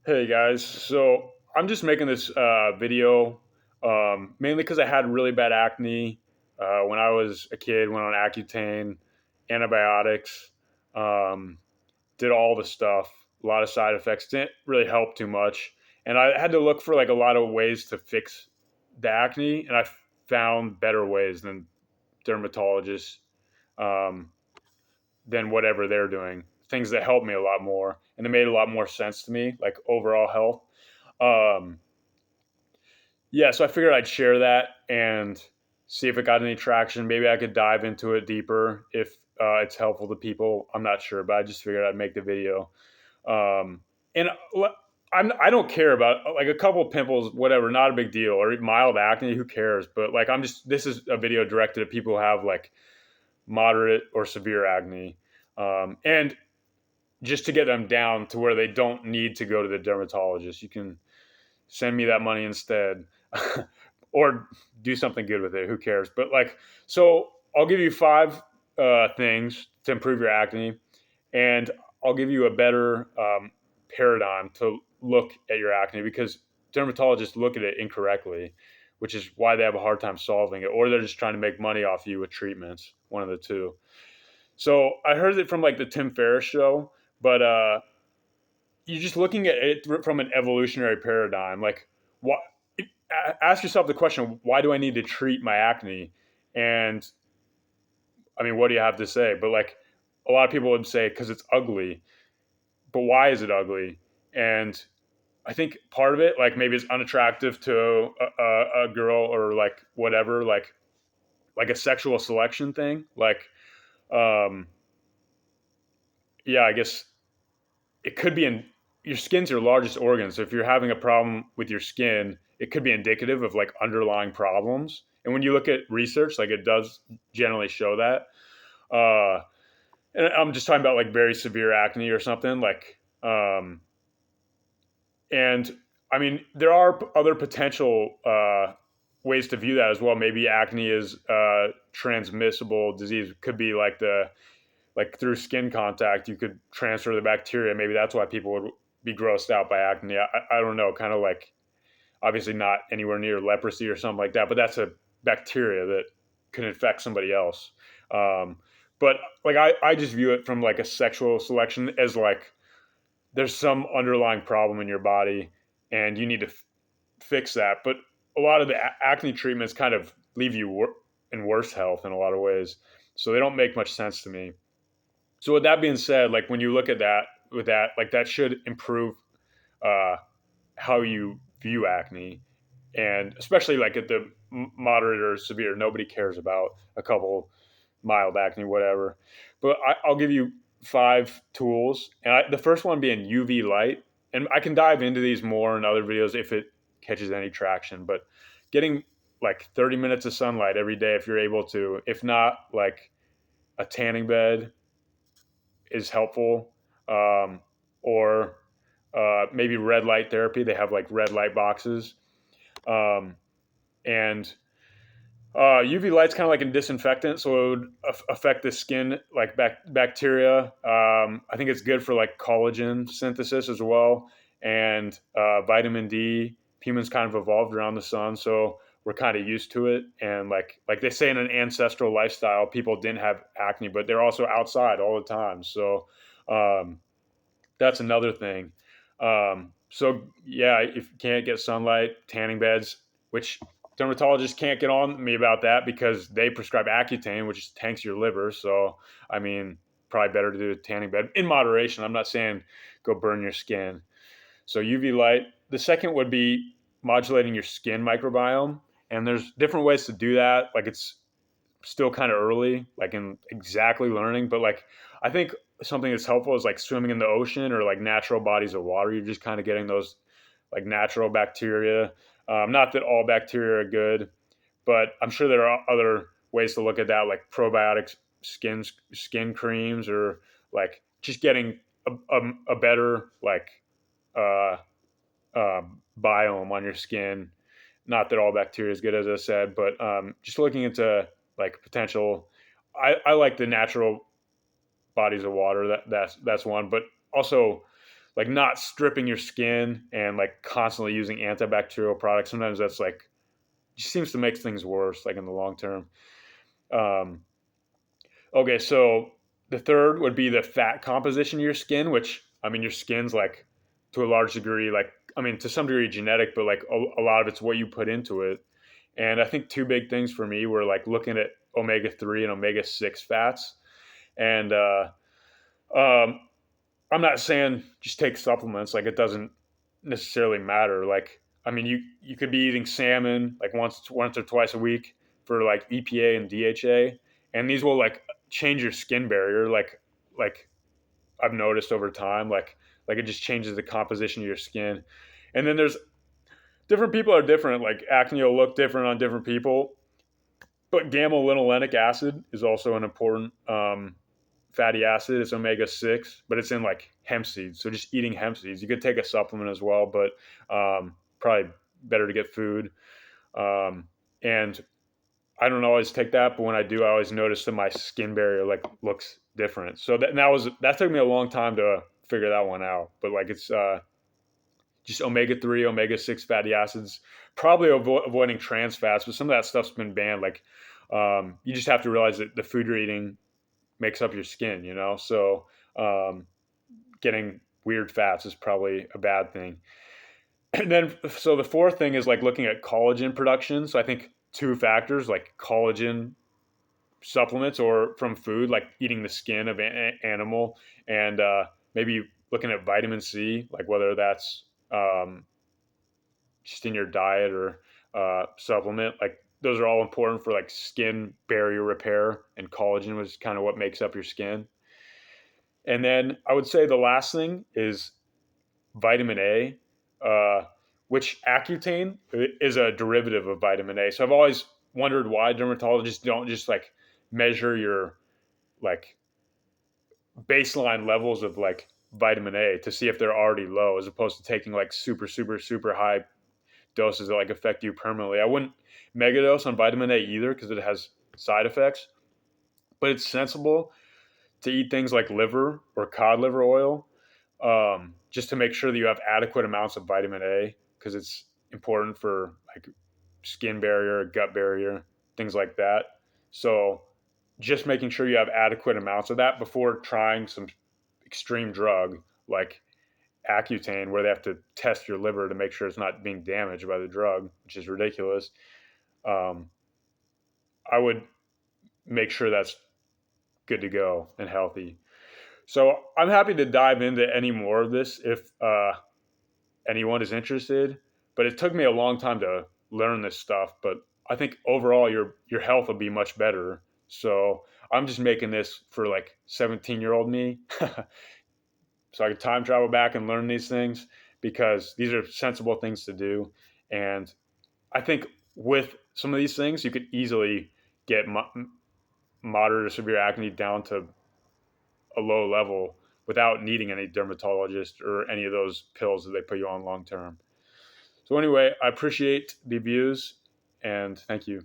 Hey guys, so I'm just making this video mainly because I had really bad acne when I was a kid. Went on Accutane, antibiotics, um, did all the stuff. A lot of side effects didn't really help too much, and I had to look for like a lot of ways to fix the acne, and I found better ways than dermatologists. Um, than whatever they're doing. Things that helped me a lot more, and it made a lot more sense to me, like overall health. Um, yeah, so I figured I'd share that and see if it got any traction. Maybe I could dive into it deeper if it's helpful to people. I'm not sure, but I just figured I'd make the video. And I don't care about like a couple of pimples, whatever, not a big deal, or mild acne. Who cares? But like, this is a video directed at people who have like moderate or severe acne. And just to get them down to where they don't need to go to the dermatologist. You can send me that money instead, or do something good with it. Who cares? But like, so I'll give you five things to improve your acne, and I'll give you a better paradigm to look at your acne because dermatologists look at it incorrectly, which is why they have a hard time solving it, or they're just trying to make money off you with treatments. One of the two. So I heard it from like the Tim Ferriss show, but you're just looking at it from an evolutionary paradigm. Like, what? Ask yourself the question: why do I need to treat my acne? And I mean, what do you have to say? But like, a lot of people would say because it's ugly. But why is it ugly? And I think part of it, like maybe it's unattractive to a girl or like whatever, like a sexual selection thing. Like, um, yeah, I guess it could be in your skin's your largest organ. So if you're having a problem with your skin, it could be indicative of like underlying problems. And when you look at research, like it does generally show that. Uh, and I'm just talking about like very severe acne or something like, and I mean, there are other potential ways to view that as well. Maybe acne is transmissible disease. It could be like through skin contact, you could transfer the bacteria. Maybe that's why people would be grossed out by acne. I don't know, kind of like obviously not anywhere near leprosy or something like that, but that's a bacteria that can infect somebody else. Um, but like I just view it from like a sexual selection as like there's some underlying problem in your body and you need to fix that. But a lot of the acne treatments kind of leave you in worse health in a lot of ways. So they don't make much sense to me. So with that being said, like when you look at that with that, like that should improve uh, how you view acne, and especially like at the moderate or severe, nobody cares about a couple mild acne, whatever. But I'll give you five tools, and the first one being UV light, and I can dive into these more in other videos if it catches any traction. But getting like 30 minutes of sunlight every day if you're able to. If not, like a tanning bed is helpful, or maybe red light therapy. They have like red light boxes, um, and UV light's kind of like a disinfectant, so it would affect the skin like bacteria. I think it's good for like collagen synthesis as well, and vitamin D. Humans kind of evolved around the sun, so we're kind of used to it. And like they say in an ancestral lifestyle, people didn't have acne, but they're also outside all the time. So um, that's another thing. So yeah, if you can't get sunlight, tanning beds, which dermatologists can't get on me about that because they prescribe Accutane, which tanks your liver. So I mean, probably better to do a tanning bed in moderation. I'm not saying go burn your skin. So UV light. The second would be modulating your skin microbiome, and there's different ways to do that. Like it's still kind of early, like in exactly learning, but like I think something that's helpful is like swimming in the ocean or like natural bodies of water. You're just kind of getting those like natural bacteria. Not that all bacteria are good, but I'm sure there are other ways to look at that, like probiotic skin creams, or like just getting a better like uh, biome on your skin. Not that all bacteria is good, as I said, but just looking into like potential. I like the natural bodies of water. That's one, but also like not stripping your skin and like constantly using antibacterial products. Sometimes that's like just seems to make things worse, like in the long term. Um, okay, so the third would be the fat composition of your skin, which I mean, your skin's like to a large degree, like I mean, to some degree genetic, but like a lot of it's what you put into it. And I think two big things for me were like looking at omega 3 and omega 6 fats. And um, I'm not saying just take supplements. Like it doesn't necessarily matter. Like I mean, you could be eating salmon like once or twice a week for like EPA and DHA, and these will like change your skin barrier. Like I've noticed over time, like it just changes the composition of your skin. And then there's different people are different. Like acne will look different on different people, but gamma linolenic acid is also an important fatty acid. It's omega 6, but it's in like hemp seeds. So just eating hemp seeds. You could take a supplement as well, but probably better to get food. And I don't always take that, but when I do, I always notice that my skin barrier like looks different. So that took me a long time to figure that one out. But like it's just omega 3, omega 6 fatty acids. Probably avoiding trans fats, but some of that stuff's been banned. Like you just have to realize that the food you're eating makes up your skin, you know? So getting weird fats is probably a bad thing. And then, so the fourth thing is like looking at collagen production. So I think two factors like collagen supplements or from food, like eating the skin of an animal, and maybe looking at vitamin C, like whether that's just in your diet or supplement. Like those are all important for like skin barrier repair, and collagen was kind of what makes up your skin. And then I would say the last thing is vitamin A, uh, which Accutane is a derivative of vitamin A. So I've always wondered why dermatologists don't just like measure your like baseline levels of like vitamin A to see if they're already low, as opposed to taking like super high doses that like affect you permanently. I wouldn't megadose on vitamin A either because it has side effects, but it's sensible to eat things like liver or cod liver oil, just to make sure that you have adequate amounts of vitamin A because it's important for like skin barrier, gut barrier, things like that. So just making sure you have adequate amounts of that before trying some extreme drug like Accutane, where they have to test your liver to make sure it's not being damaged by the drug, which is ridiculous. Um, I would make sure that's good to go and healthy. So I'm happy to dive into any more of this if anyone is interested. But it took me a long time to learn this stuff. But I think overall your health will be much better. So I'm just making this for like 17-year-old me, so I could time travel back and learn these things because these are sensible things to do. And I think with some of these things, you could easily get moderate or severe acne down to a low level without needing any dermatologist or any of those pills that they put you on long term. So anyway, I appreciate the views and thank you.